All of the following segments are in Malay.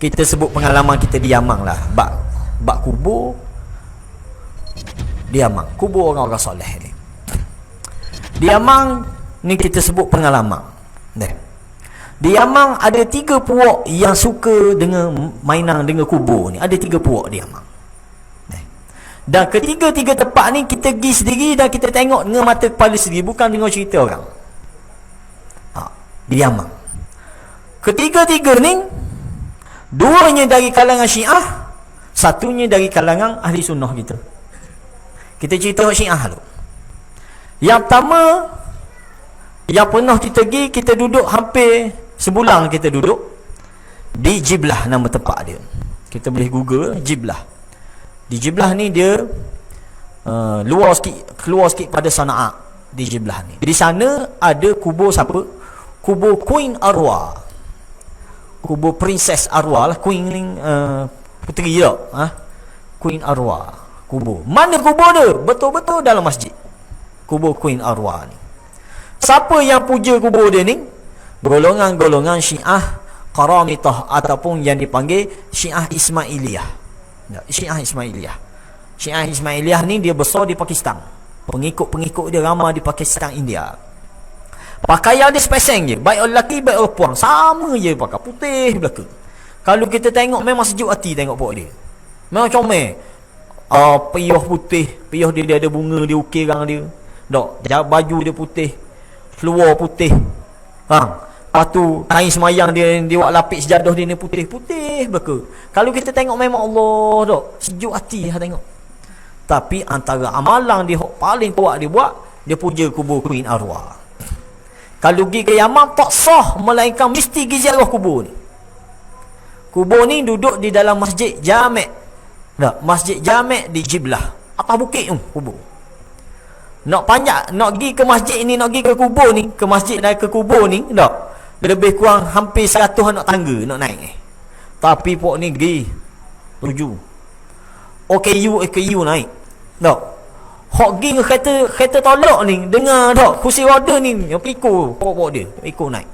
kita sebut pengalaman kita di Yaman lah. Bak kubur di Yaman, kubur orang-orang soleh ni. Di Yaman ni kita sebut pengalaman. Di Yaman ada 3 puak yang suka dengan mainan dengan kubur ni. Ada 3 puak di Yaman. Dan ketiga-tiga tempat ni kita pergi sendiri dan kita tengok dengan mata kepala sendiri, bukan dengar cerita orang. Di Yaman. Ketiga-tiga ni, 2-nya dari kalangan Syiah, 1-nya dari kalangan ahli sunnah kita. Kita cerita Syiah dulu. Yang pertama, yang pernah kita pergi, kita duduk hampir sebulan kita duduk di Jiblah, nama tempat dia. Kita boleh google Jiblah. Di Jiblah ni dia keluar sikit pada Sana'a. Di Jiblah ni, di sana ada kubur siapa? Kubur Queen Arwah, kubur Princess Arwah lah. Queen ni puteri tak? Queen Arwah kubur. Mana kubur dia? Betul-betul dalam masjid. Kubur Queen Arwah ni. Siapa yang puja kubur dia ni? Golongan-golongan Syiah Qaramitah, ataupun yang dipanggil Syiah Ismailiyah. Syiah Ismailiyah. Syiah Ismailiyah ni dia besar di Pakistan. Pengikut-pengikut dia ramai di Pakistan, India. Pakaian dia speseng je, baik orang lelaki baik orang puan, sama je pakai putih belaka. Kalau kita tengok memang sejuk hati tengok puak dia. Memang comel. Piyah putih, piyah dia ada bunga dia ukirang dia. Dok, baju dia putih, seluar putih. Lepas tu kain semayang dia buat lapis sejadah dia ni putih-putih belaka. Kalau kita tengok memang Allah dok, sejuk hati lah tengok. Tapi antara amalan dia paling kuat dia buat, dia puja kubur Queen Arwah. Kalau pergi ke Yaman tak sah, melainkan mesti pergi ziarah kubur ni. Kubur ni duduk di dalam Masjid Jami'. Masjid Jami' di Jiblah, atas bukit tu kubur. Nak panjat, nak pergi ke masjid ni, nak pergi ke kubur ni, ke masjid dan ke kubur ni, lebih kurang hampir 100 anak tangga nak naik. Tapi pok ni pergi 7 OKU naik. Hok pergi dengan kereta tolak ni, dengar kursi roda ni yang pikul pok dia ikut naik.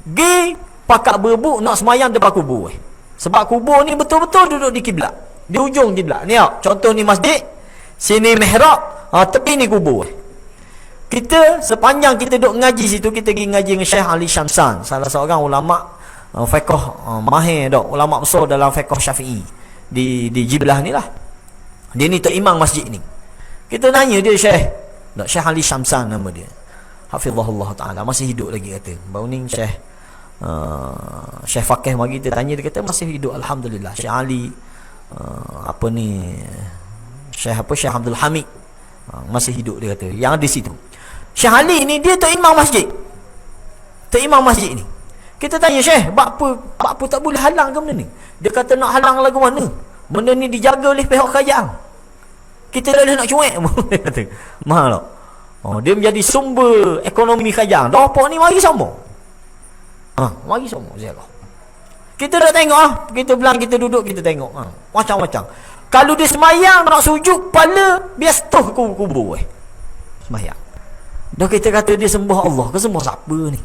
Pergi pakak berebut nak semayang depan kubur. Sebab kubur ni betul-betul duduk di kiblat, di ujung kiblat ni. Contoh ni masjid, sini mihrab, tepi ni kubur. Kita sepanjang kita duduk ngaji situ, kita pergi ngaji dengan Syekh Ali Syamsan, salah seorang ulama fiqh mahir, ulama besar dalam fiqh Syafi'i di Jiblah ni lah. Dia ni tok imam masjid ni. Kita tanya dia, Syekh Ali Syamsan nama dia, hafizahullah taala, masih hidup lagi kata. Baru ni Syekh Faqih mari kita tanya, dia kata masih hidup alhamdulillah. Syekh Ali Syekh Abdul Hamid masih hidup, dia kata, yang di situ. Syekh Ali ni dia tok imam masjid. Tok imam masjid ni. Kita tanya Syekh, apa tak boleh halang ke benda ni? Dia kata nak halang lagu mana? Benda ni dijaga oleh pihak kerajaan. Kita dah nak cuek. Dia kata, mahal tak? Dia menjadi sumber ekonomi kerajaan. Dah apa ni mari sama. Mari sama ziarah. Kita dah tengok kita bilang kita duduk kita tengok. Macam-macam. Kalau dia semayang nak sujud kepala, biar setuh kubur semayang. Dah kita kata dia sembah Allah ke sembah siapa ni?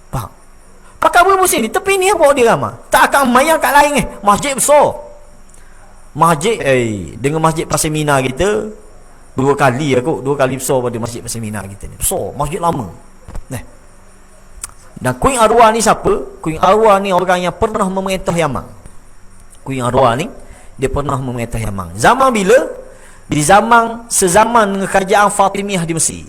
Faham? Pakai bermusim ni, tepi ni apa dia ramai? Tak akan semayang kat lain masjid besar. Masjid dengan masjid Pasir Mina kita 2 kali besar pada masjid Pasir Mina kita ni. Besar, masjid lama. Dan Queen Arwah ni siapa? Queen Arwah ni orang yang pernah memerintah Yaman. Queen Arwah ni dia pernah memerintah Yaman. Zaman bila? Di sezaman dengan kerajaan Fatimiyah di Mesir.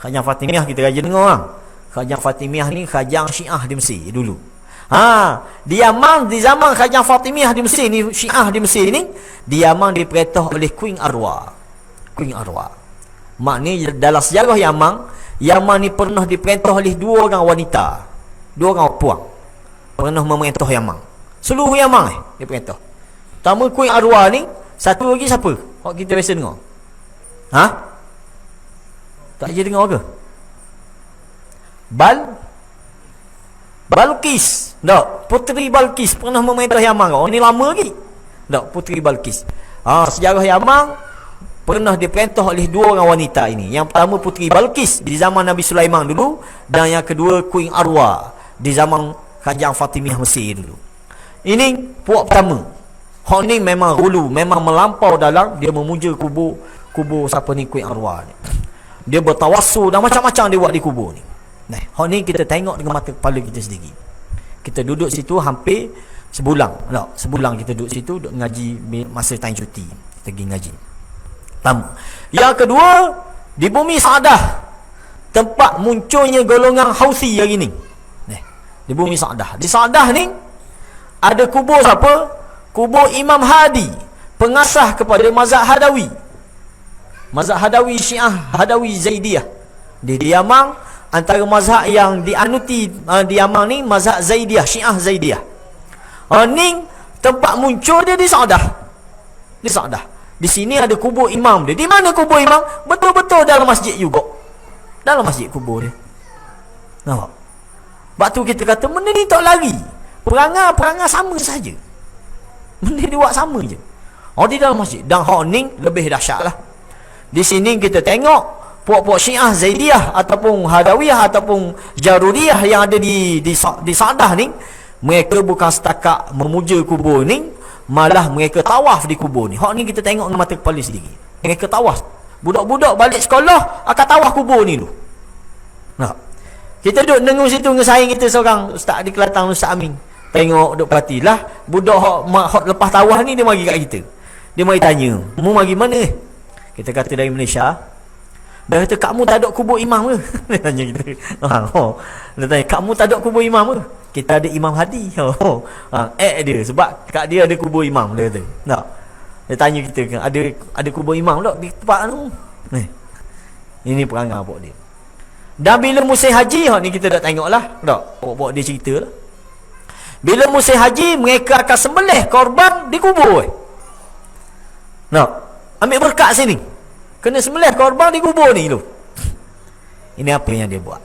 Kerajaan Fatimiyah kita raja dengar Kerajaan Fatimiyah ni kerajaan Syiah di Mesir dulu. Di Yaman, di zaman kerajaan Fatimiyah di Mesir ni, Syiah di Mesir ni, di Yaman diperintah oleh Queen Arwah. Queen Arwah. Maknanya dalam sejarah Yaman ni pernah diperintah oleh 2 orang wanita, 2 orang puan pernah memerintah Yaman. Seluruh Yaman diperintah. Pertama Queen Arwah ni, satu lagi siapa? Hak kita biasa dengar. Tak je dengar ke? Balqis. Puteri Balqis pernah memerintah Yaman. Ini lama lagi. Puteri Balqis. Sejarah Yaman pernah diperintah oleh 2 orang wanita ini. Yang pertama Puteri Balqis di zaman Nabi Sulaiman dulu, dan yang kedua Queen Arwah di zaman kerajaan Fatimiyah Mesir dulu. Ini puak pertama. Hak ni memang hulu, memang melampau dalam dia memuja kubur siapa ni, kuih arwah ni. Dia bertawassul dan macam-macam dia buat di kubur ni. Nah, hak ni kita tengok dengan mata kepala kita sendiri. Kita duduk situ hampir sebulan. Tak, sebulan kita duduk situ, duduk ngaji masa time cuti. Kita pergi ngaji. Pertama. Yang kedua, di bumi Sa'dah, tempat munculnya golongan Houthi hari ni. Nah, di bumi Sa'dah. Di Sa'dah ni ada kubur siapa? Kubur Imam Hadi, pengasas kepada mazhab Hadawi. Mazhab Hadawi Syiah, Hadawi Zaidiyah. Di Yaman, antara mazhab yang dianuti di Yaman ni mazhab Zaidiyah, Syiah Zaidiyah. Ni tempat muncul dia di Sa'dah. Di Sa'dah. Di sini ada kubur imam dia. Di mana kubur imam? Betul-betul dalam masjid juga. Dalam masjid kubur dia. Nampak? Sebab tu kita kata benda ni tak lari. Perangai sama saja. Benda dia buat sama je. Di dalam masjid. Dan hak ni lebih dahsyat lah. Di sini kita tengok puak-puak Syiah Zaidiyah ataupun Hadawiyah ataupun Jaruriyah yang ada di Sa'dah ni, mereka bukan setakat memuja kubur ni, malah mereka tawaf di kubur ni. Hak ni kita tengok dengan mata kepala sendiri. Mereka tawaf. Budak-budak balik sekolah akan tawaf kubur ni dulu. Nah, kita duduk dengar situ dengan saing kita seorang, Ustaz di Kelantan, Ustaz Amin. Tengok duk perhatilah, budak hak lepas tawaf ni dia mari kat kita. Dia mari tanya, "Mu mari mana?" Kita kata dari Malaysia. Dia kata, "Kamu tak ada kubur imam ke?" Dia tanya kita. Dia tanya, "Kamu tak ada kubur imam ke?" Kita ada Imam Hadi. Dia sebab kat dia ada kubur imam, dia kata. Tak. Dia tanya kita, ada kubur imam tak di tempat tu? Ini perangai apa dia. Dan bila musim haji, ni kita dah tengoklah. Tak. Bawa dia ceritalah. Bila musim haji, mereka akan sembelih korban di kubur. Nak ambil berkat sini. Kena sembelih korban di kubur ni tu. Ini apa yang dia buat.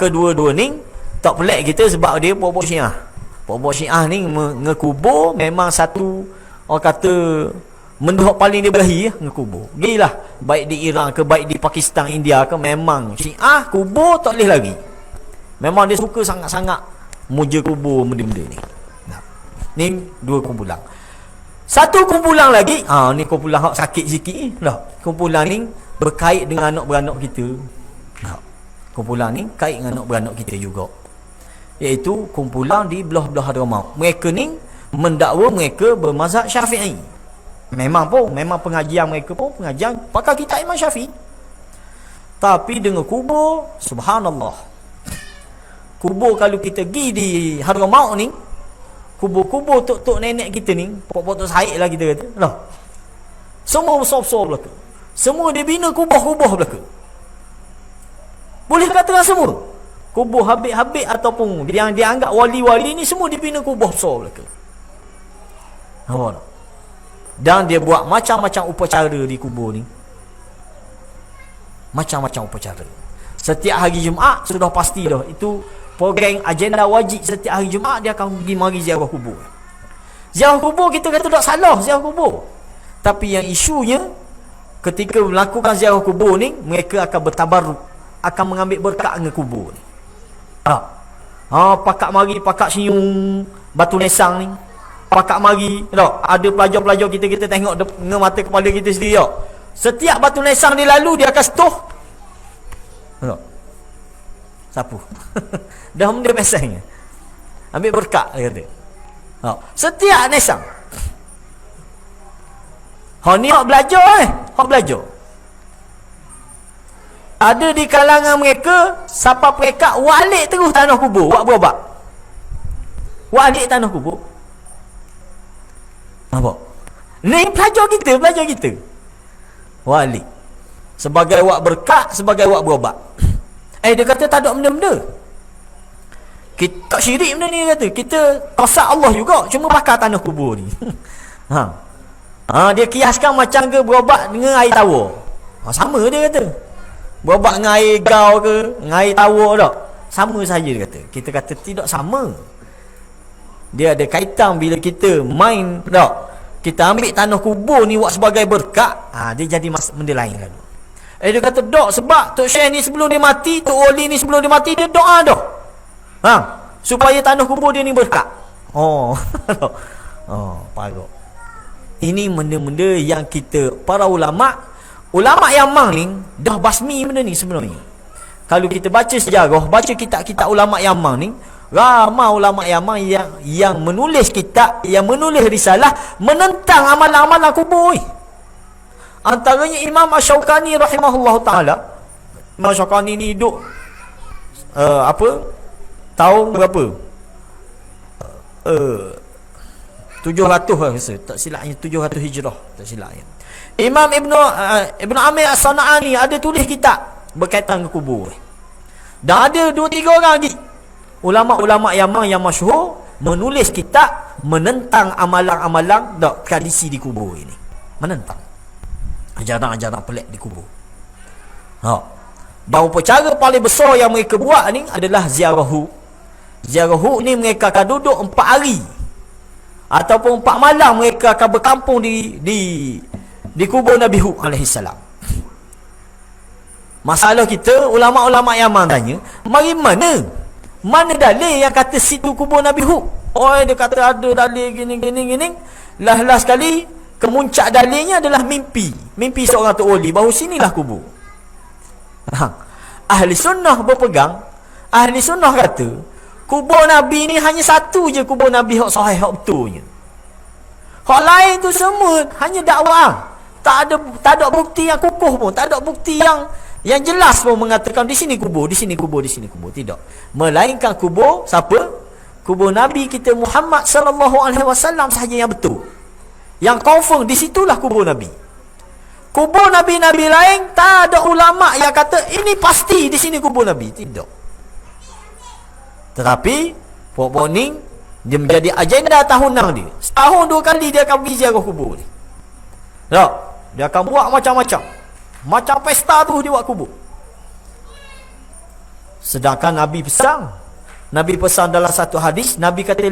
Kedua-dua ni tak pelik kita sebab dia puak-puak Syiah. Puak-puak Syiah ni ngekubur memang satu, orang kata benda paling dia berahi ngekubur. Gilah, baik di Iran ke, baik di Pakistan, India ke, memang Syiah kubur tak boleh lagi. Memang dia suka sangat-sangat muja kubur benda-benda ni. Ni dua kumpulan. Satu kumpulan lagi, ni kumpulan hak sakit sikit ni. Kumpulan ni berkait dengan anak beranak kita. Kumpulan ni kait dengan anak beranak kita juga. Iaitu kumpulan di belah-belah Hadramaut. Mereka ni mendakwa mereka bermazhab Syafi'i. Memang pengajian mereka pun pengajian pakai kitab Imam Syafi'i. Tapi dengan kubur, subhanallah. Kubur kalau kita pergi di Hadramaut ni, kubur-kubur tok-tok nenek kita ni, pokok-pokok Said lah kita kata. Semua besar-besar belaka. Semua dia bina kubur-kubur belaka. Boleh katakan semua. Kubur habib-habib ataupun yang dia anggap wali-wali ni semua dibina kubur besar belaka. Dan dia buat macam-macam upacara di kubur ni. Macam-macam upacara. Setiap hari Jumaat sudah pasti dah. Itu program agenda wajib, setiap hari Jumaat dia akan pergi mari ziarah kubur. Ziarah kubur kita kata tak salah ziarah kubur. Tapi yang isunya ketika melakukan ziarah kubur ni, mereka akan bertabarruk, akan mengambil berkat dengan kubur ni. Pakak mari, pakak siung batu nesang ni. Pakak mari, tak? Ada pelajar-pelajar kita tengok dengan mata kepala kita sendiri, tak? Setiap batu nesang dia lalu, dia akan setuh. Tak? Sapu. Dah benda mesangnya. Ambil berkat, dia kata. Setiap nesang. Ni hak belajar hak belajar. Ada di kalangan mereka siapa mereka walik terus tanah kubur, buat berobat. Walik tanah kubur. Nampak? Ni pelajar kita. Walik. Sebagai buat berkat, sebagai buat berobat. Dia kata tak ada benda-benda. Kita tak syirik benda ni, kata. Kita kosak Allah juga, cuma bakar tanah kubur ni. Dia kiaskan macam ke berobat dengan air tawar. Sama dia kata. Berobat dengan air gau ke, dengan air tawar tak? Sama saja dia kata. Kita kata tidak sama. Dia ada kaitan bila kita main tak? Kita ambil tanah kubur ni buat sebagai berkat, dia jadi benda lain kan. Dia kata dok, sebab Tok Syekh ni sebelum dia mati, Tok Wali ni sebelum dia mati, dia doa dah. Supaya tanah kubur dia ni berkat. Oh. Parok. Ini benda-benda yang kita, para ulama Yaman ni dah basmi benda ni sebenarnya. Kalau kita baca sejarah, baca kitab-kitab ulama Yaman ni, ramai ulama Yaman yang menulis kitab, yang menulis risalah menentang amalan-amalan kubur. Antaranya Imam Asy-Syaukani rahimahullah taala. Imam Asy-Syaukani ni hidup tahun berapa? 700 rasa, tak silapnya 700 Hijrah, tak silapnya. Imam Ibnu Amir As-Sana'ani ada tulis kitab berkaitan dengan kubur. Dan ada 2-3 orang lagi ulama-ulama Yaman yang masyhur menulis kitab menentang amalan-amalan tradisi di kubur ini. Menentang ajaran-ajaran pelik di kubur. Dan upacara paling besar yang mereka buat ni adalah ziarah Hud. Ziarah Hud ni mereka akan duduk 4 hari ataupun 4 malam mereka akan berkampung di kubur Nabi Hud alaihissalam. Masalah kita, ulama-ulama Yaman tanya, mari mana dalil yang kata situ kubur Nabi Hud? Dia kata ada dalil gini. Lah sekali kemuncak dalilnya adalah mimpi seorang tok wali bahawa sinilah kubur. Ahli sunnah berpegang, ahli sunnah kata kubur Nabi ni hanya satu je kubur Nabi hak sahih, hak betulnya. Hak lain tu semua hanya dakwah. Tak ada bukti yang kukuh pun, tak ada bukti yang jelas pun mengatakan di sini kubur, di sini kubur, di sini kubur. Tidak. Melainkan kubur siapa? Kubur Nabi kita Muhammad sallallahu alaihi wasallam sahaja yang betul. Yang confirm di situlah kubur Nabi. Kubur nabi-nabi lain tak ada ulama yang kata ini pasti di sini kubur Nabi. Tidak. Tetapi pokok ni dia menjadi agenda tahunan dia. Setahun 2 kali dia akan pergi ziarah kubur ni. Tak, dia akan buat macam-macam. Macam pesta tu dia buat kubur. Sedangkan Nabi pesan dalam satu hadis, Nabi kata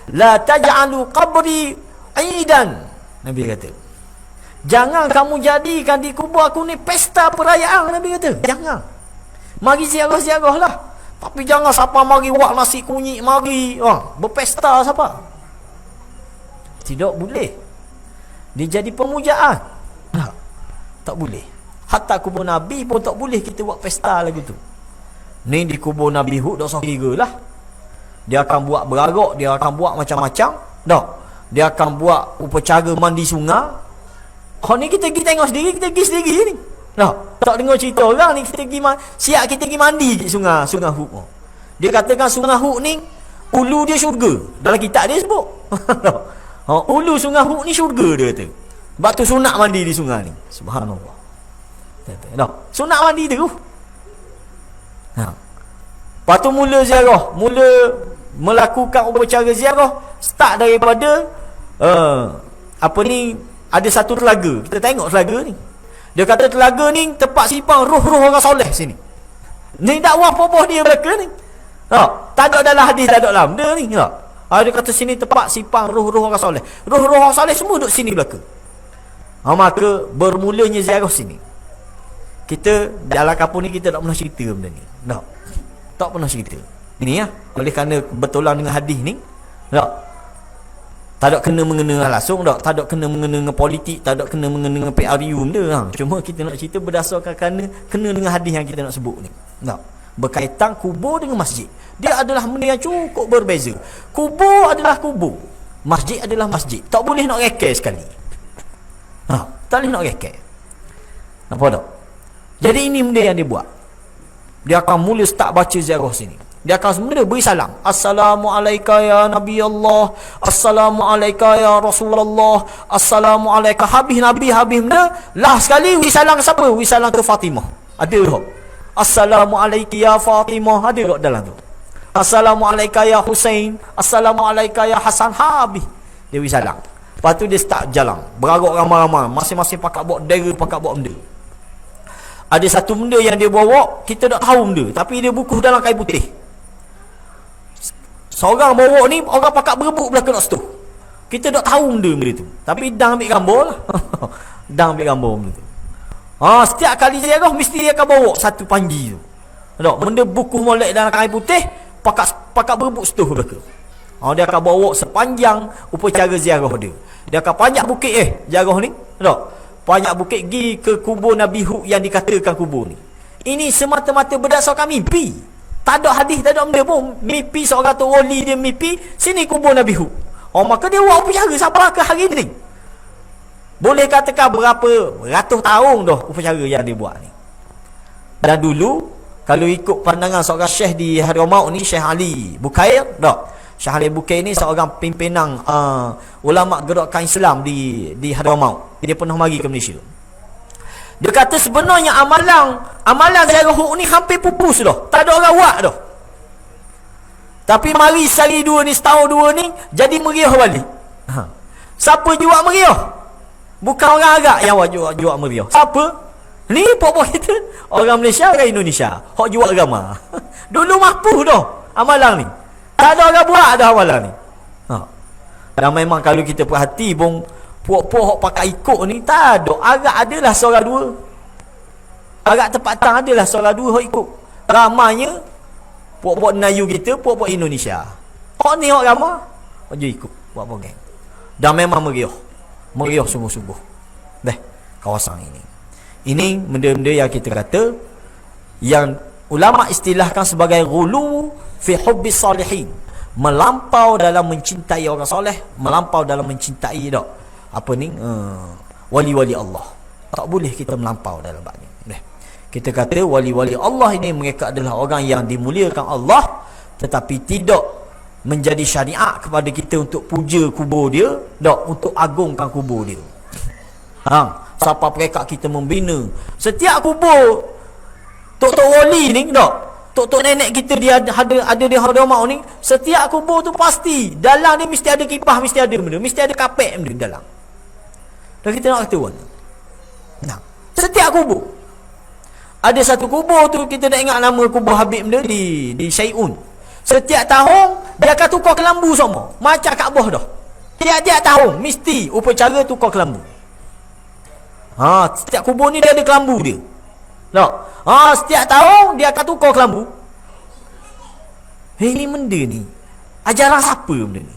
la taj'alu qabri aidan. Nabi kata, jangan kamu jadikan di kubur aku ni pesta perayaan. Nabi kata, jangan. Mari ziarah-ziarah lah. Tapi jangan siapa mari buat nasi kunyit, mari berpesta siapa. Tidak boleh. Dia jadi pemujaan. Tak boleh. Hatta kubur Nabi pun tak boleh kita buat pesta lagu tu. Ni di kubur Nabi Hud tak usah kira lah. Dia akan buat berarak, dia akan buat macam-macam. Tak. Dia akan buat upacara mandi sungai. Ni kita pergi tengok sendiri, kita pergi sendiri ni. Tak dengar cerita orang ni, kita pergi mandi di sungai Hud. Dia katakan sungai Hud ni ulu dia syurga. Dalam kitab dia sebut. Ulu sungai Hud ni syurga dia kata. Sebab tu sunat mandi di sungai ni. Subhanallah. Sunat mandi tu. Lepas tu mula ziarah, mula melakukan upacara ziarah start daripada ada satu telaga. Kita tengok telaga ni. Dia kata telaga ni tempat simpan roh-roh orang soleh sini. Ni dakwah popoh dia belaka ni. Tak ada dalam hadis, tak ada dalam benda ni. Dia kata sini tempat simpan roh-roh orang soleh. Roh-roh orang soleh semua duduk sini belaka. Maka bermulanya ziarah sini. Kita dalam kampung ni kita tak pernah cerita benda ni. Tak pernah cerita. Ini ya, oleh kerana kebetulan dengan hadis ni. Tak ada kena mengena langsung, tak ada kena mengena dengan politik, tak ada kena mengena dengan PRU benda. Cuma kita nak cerita berdasarkan kena dengan hadis yang kita nak sebut ni. Berkaitan kubur dengan masjid. Dia adalah benda yang cukup berbeza. Kubur adalah kubur, masjid adalah masjid. Tak boleh nak rekeh sekali. Tak boleh nak rekeh. Nampak tak? Jadi ini benda yang dia buat. Dia akan mula start baca ziarah sini. Dia akan mula beri salam. Assalamualaikum ya Nabi Allah. Assalamualaikum ya Rasulullah. Assalamualaikum. Habis Nabi, habis benda. Lah sekali beri salam ke siapa? Beri salam ke Fatimah. Ada tak? Assalamualaikum ya Fatimah. Ada tak dalam tu? Assalamualaikum ya Husain. Assalamualaikum ya Hasan. Habis dia beri salam. Lepas tu dia start jalan. Berarak ramai-ramai. Masing-masing pakat bawa dera, pakat bawa benda. Ada satu benda yang dia bawa, kita tak tahu benda. Tapi dia bukuh dalam kain putih. Seorang bawa ni, orang pakat berebut belakang nak setuh. Kita tak tahu benda tu. Tapi dah ambil gambar lah. Dah ambil gambar benda tu. Setiap kali ziarah, mesti dia akan bawa satu panji tu. Benda bukuh molek dalam kain putih, pakat berebut setuh belakang. Dia akan bawa sepanjang upacara ziarah dia. Dia akan panjat bukit ziarah ni. Tak? Panjat bukit pergi ke kubur Nabi Hud yang dikatakan kubur ni. Ini semata-mata berdasarkan mimpi. Tak ada hadis, tak ada benda pun. Mimpi seorang tu wali dia mimpi, sini kubur Nabi Hud. Maka dia buat upacara sampai ke hari ni. Boleh katakan berapa ratus tahun dah upacara yang dia buat ni. Dan dulu, kalau ikut pandangan seorang syekh di Hadramaut ni, Syekh Ali Bukair, tak? Syekh Ali Bukair ni seorang pimpinan ulama gerakan Islam di Hadramaut. Dia pernah mari ke Malaysia. Dia kata sebenarnya amalan ziarah Hud ni hampir pupus dah. Tak ada orang buat dah. Tapi mari sehari dua ni, setahun dua ni, jadi meriah balik. Siapa jual meriah? Bukan orang Arab yang jual meriah. Siapa? Ni pokok kita. Orang Malaysia, orang Indonesia. Hak jual agama. Dulu mampu dah amalan ni. Tak ada orang buat dah amalan ni. Dan memang kalau kita perhati pun, puak-puak pakai ikut ni tak ada. Agak adalah seorang dua. Agak tempatan adalah seorang dua hak ikut. Ramanya puak-puak Melayu kita, puak-puak Indonesia. Hak ni hak ramah, hak je ikut buat program. Dan memang meriah. Meriah sungguh-sungguh. Kawasan ini. Ini benda-benda yang kita kata yang ulama istilahkan sebagai ghulu fi hubbis salihin. Melampau dalam mencintai orang soleh, melampau dalam mencintai wali-wali Allah. Tak boleh kita melampau dalam bab ni. Kita kata wali-wali Allah ini mereka adalah orang yang dimuliakan Allah, tetapi tidak menjadi syariat kepada kita untuk puja kubur dia, untuk agungkan kubur dia. Siapa mereka kita membina setiap kubur tok-tok wali ni, tok-tok nenek kita dia ada di Hadramaut ni, setiap kubur tu pasti dalam ni mesti ada kipas, mesti ada benda, mesti ada kapek benda dalam. Dan kita nak kata setiap kubur. Ada satu kubur tu kita nak ingat nama kubur Habib dia di Syai'un. Setiap tahun dia akan tukar kelambu semua. Macam Kaabah dah. Tiap-tiap tahun mesti upacara tukar kelambu. Setiap kubur ni dia ada kelambu dia. Setiap tahun dia akan tukar kelambu. Ini benda ni ajaran siapa benda ni?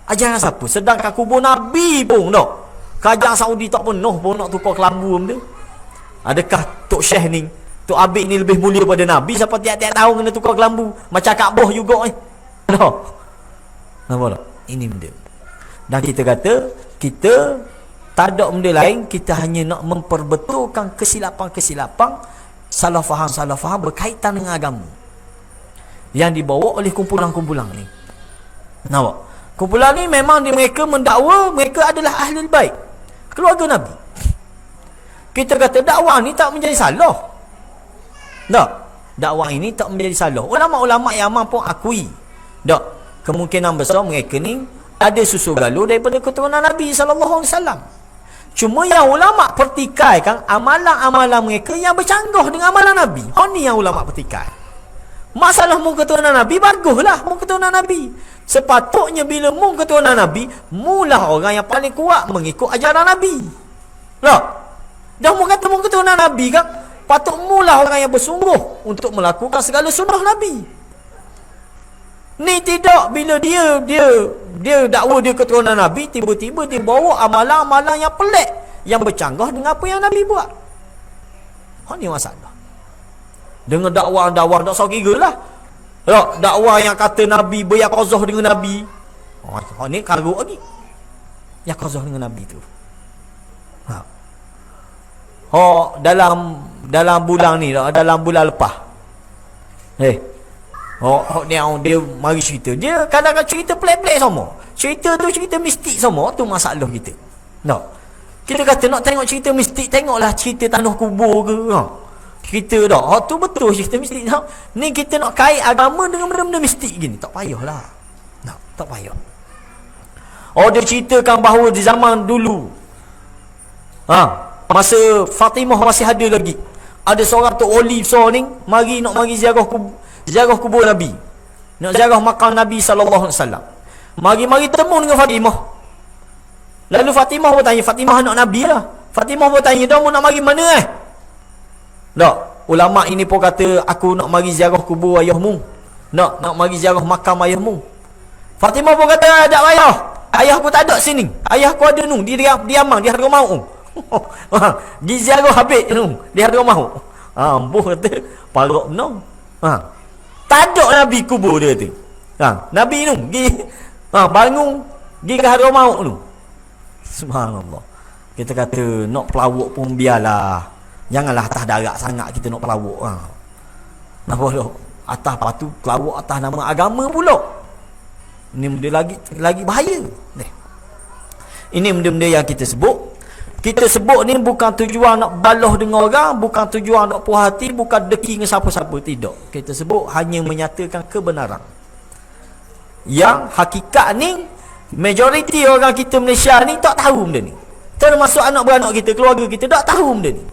Ajaran siapa? Sedangkan kubur Nabi pun kerajaan Saudi tak penuh pun nak tukar kelambu benda. Adakah Tok Syekh ni, Tok Abid ni lebih mulia pada Nabi sampai tiap-tiap tahun kena tukar kelambu? Macam Kaabah juga ni. Nampak tak? Ini benda. Dan kita kata kita tak ada benda lain, kita hanya nak memperbetulkan kesilapan-kesilapan salah faham berkaitan dengan agama yang dibawa oleh kumpulan-kumpulan ni. Nampak? Kumpulan ni memang mereka mendakwa mereka adalah ahlul bait, keluarga Nabi. Kita kata dakwah ni tak menjadi salah. Dakwah ini tak menjadi salah. Ulama-ulama yang mampu akui kemungkinan besar mereka ni ada susu galuh daripada keturunan Nabi SAW. Cuma yang ulama pertikaikan amalan-amalan mereka yang bercanggah dengan amalan Nabi. Ni yang ulama pertikai. Masalah mu keturunan Nabi, baguslah mu keturunan Nabi. Sepatutnya bila mu keturunan Nabi, mulah orang yang paling kuat mengikut ajaran Nabi. Dah mu kata mu keturunan Nabi kan, patut mulah orang yang bersungguh untuk melakukan segala sunnah Nabi. Ni tidak, bila dia dakwa dia keturunan Nabi, tiba-tiba dia bawa amalan-amalan yang pelik yang bercanggah dengan apa yang Nabi buat. Ni masalah. Dengan dakwah tak sok kira lah. Dakwah yang kata Nabi beryaqazah dengan Nabi. Ni karut lagi. Yaqazah dengan Nabi tu. Dalam bulan ni, dalam bulan lepas. Dia mari cerita. Dia kadang-kadang cerita pelik-pelik semua. Cerita tu cerita mistik semua. Tu masalah kita. Kita kata nak tengok cerita mistik, tengoklah cerita tanah kubur ke. Cerita tu betul cerita mistik. Ni kita nak kait agama dengan benda-benda mistik gini. Tak payahlah. Tak payah. Dia ceritakan bahawa di zaman dulu, masa Fatimah masih ada lagi, ada seorang Tok Wali besar ni nak mari ziarah kubur Nabi, nak ziarah makam Nabi SAW. Mari temu dengan Fatimah. Lalu Fatimah bertanya, Fatimah anak Nabi lah. Fatimah bertanya, dah mu nak mari mana ulama ini pun kata, aku nak mari ziarah kubur ayahmu. nak mari ziarah makam ayahmu. Fatimah pun kata tak payah. Ayah aku tak ada sini. Ayah aku ada nu di Amang, di Hadramaut. Di ziarah Habib tu di Hadramaut. Ambuh kata parok no. Tak ada Nabi kubur dia tu. Nabi tu bangun di Hadramaut tu. Subhanallah. Kita kata nak pelawak pun biarlah. Janganlah atas darat sangat kita nak pelawak. Apa pula? Atas patu pelawak atas nama agama pula. Ini benda lagi bahaya. Ini benda-benda yang kita sebut. Kita sebut ni bukan tujuan nak balah dengan orang, bukan tujuan nak puas hati, bukan deki dengan siapa-siapa, tidak. Kita sebut hanya menyatakan kebenaran. Yang hakikat ni majoriti orang kita Malaysia ni tak tahu benda ni. Termasuk anak beranak kita, keluarga kita tak tahu benda ni.